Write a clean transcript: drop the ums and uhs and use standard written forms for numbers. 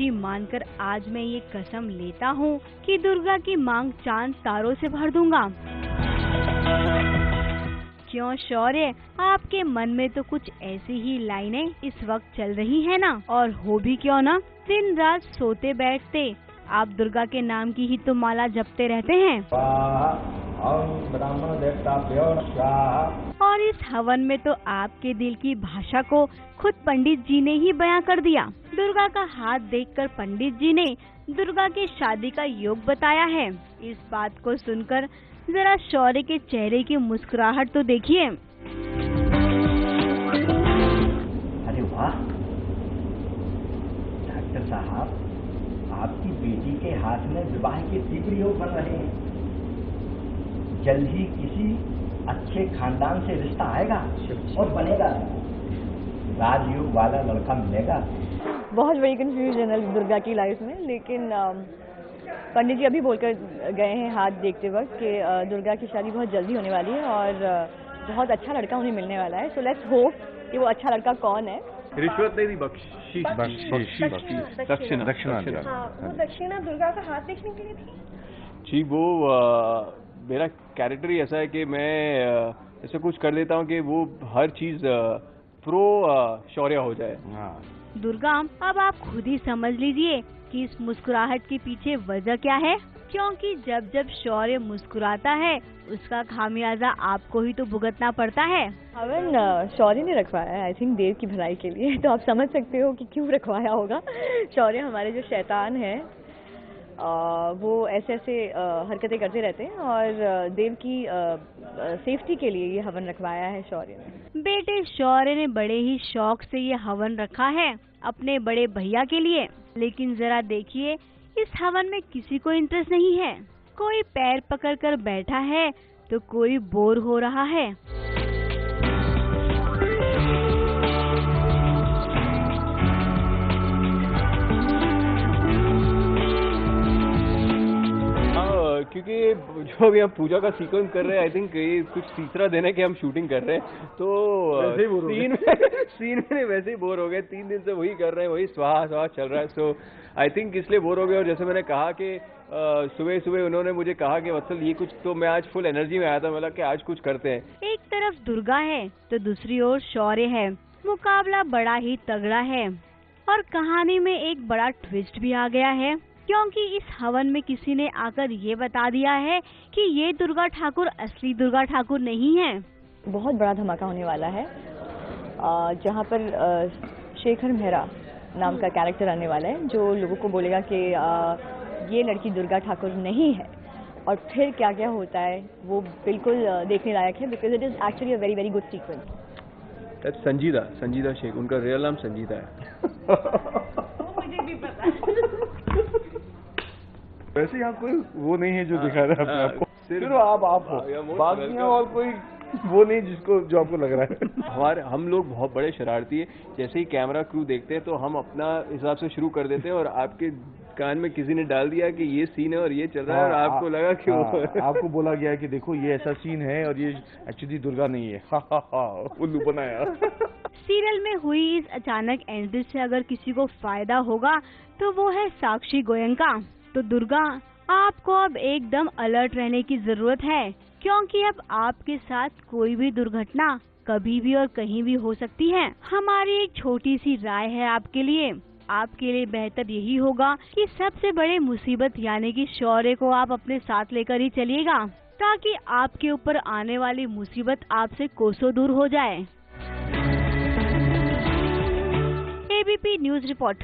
खुशी मानकर आज मैं ये कसम लेता हूँ कि दुर्गा की मांग चांद तारों से भर दूंगा। क्यों शौर्य, आपके मन में तो कुछ ऐसी ही लाइनें इस वक्त चल रही है ना? और हो भी क्यों ना, दिन रात सोते बैठते आप दुर्गा के नाम की ही तो माला जपते रहते हैं। और इस हवन में तो आपके दिल की भाषा को खुद पंडित जी ने ही बयां कर दिया। दुर्गा का हाथ देखकर पंडित जी ने दुर्गा की शादी का योग बताया है। इस बात को सुनकर जरा शौर्य के चेहरे की मुस्कुराहट तो देखिए। अरे वाह डॉक्टर साहब, आपकी बेटी के हाथ में विवाह के तीव्र योग बन रहे हैं। जल्द ही किसी अच्छे खानदान से रिश्ता आएगा और बनेगा, राजयोग वाला लड़का मिलेगा। बहुत बड़ी कंफ्यूजन है दुर्गा की लाइफ में, लेकिन पंडित जी अभी बोलकर गए हैं हाथ देखते वक्त कि दुर्गा की शादी बहुत जल्दी होने वाली है और बहुत अच्छा लड़का उन्हें मिलने वाला है। सो लेट्स होप कि वो अच्छा लड़का कौन है। रिश्वत नहीं दी, बख्शीश। दक्षिणा। वो दक्षिणा दुर्गा का हाथ देखने के लिए थी जी। वो मेरा कैरेक्टर ही ऐसा है कि मैं ऐसा कुछ कर देता हूँ कि वो हर चीज प्रो शौर्य हो जाए। दुर्गा, अब आप खुद ही समझ लीजिए कि इस मुस्कुराहट के पीछे वजह क्या है, क्योंकि जब जब शौर्य मुस्कुराता है उसका खामियाजा आपको ही तो भुगतना पड़ता है। हवन शौर्य ने रखवाया है, आई थिंक देव की भलाई के लिए। तो आप समझ सकते हो कि क्यों रखवाया होगा। शौर्य हमारे जो शैतान है वो ऐसे हरकतें करते रहते हैं और देव की सेफ्टी के लिए ये हवन रखवाया है शौर्य ने। बेटे शौर्य ने बड़े ही शौक से ये हवन रखा है अपने बड़े भैया के लिए, लेकिन जरा देखिए इस हवन में किसी को इंटरेस्ट नहीं है। कोई पैर पकड़कर बैठा है तो कोई बोर हो रहा है। क्योंकि जो अभी हम पूजा का सीक्वेंस कर रहे हैं, आई थिंक ये कुछ तीसरा दिन है कि हम शूटिंग कर रहे हैं, तो सीन में वैसे ही बोर हो गए। 3 दिन से वही कर रहे हैं, वही स्वाहा चल रहा है। सो आई थिंक इसलिए बोर हो गए। और जैसे मैंने कहा कि सुबह उन्होंने मुझे कहा कि वत्सल ये कुछ, तो मैं आज फुल एनर्जी में आया था, मतलब कि आज कुछ करते हैं। एक तरफ दुर्गा है तो दूसरी ओर शौर्य है। मुकाबला बड़ा ही तगड़ा है और कहानी में एक बड़ा ट्विस्ट भी आ गया है, क्योंकि इस हवन में किसी ने आकर ये बता दिया है कि ये दुर्गा ठाकुर असली दुर्गा ठाकुर नहीं है। बहुत बड़ा धमाका होने वाला है जहाँ पर शेखर मेहरा नाम का कैरेक्टर आने वाला है, जो लोगों को बोलेगा कि ये लड़की दुर्गा ठाकुर नहीं है। और फिर क्या क्या होता है वो बिल्कुल देखने लायक है, because it is actually a very very good sequence. संजीदा शेख, उनका रियल नाम संजीदा है। मुझे भी पता है। वैसे यहाँ कोई वो नहीं है जो दिखा रहा है अपने आप को, सिर्फ आप हो, बाकी और कोई वो नहीं जो आपको लग रहा है। हम लोग बहुत बड़े शरारती है। जैसे ही कैमरा क्रू देखते हैं तो हम अपना हिसाब से शुरू कर देते हैं, और आपके कान में किसी ने डाल दिया कि ये सीन है और ये चल रहा है, और आपको लगा कि आपको बोला गया कि देखो ये ऐसा सीन है और ये एक्चुअली दुर्गा नहीं है। उल्लू बनाया। सीरियल में हुई इस अचानक एंट्री से अगर किसी को फायदा होगा तो वो है साक्षी गोयनका। तो दुर्गा, आपको अब एकदम अलर्ट रहने की जरूरत है, क्योंकि अब आपके साथ कोई भी दुर्घटना कभी भी और कहीं भी हो सकती है। हमारी एक छोटी सी राय है आपके लिए बेहतर यही होगा कि सबसे बड़े मुसीबत यानी कि शौर्य को आप अपने साथ लेकर ही चलिएगा, ताकि आपके ऊपर आने वाली मुसीबत आपसे कोसों दूर हो जाए। ABP news report.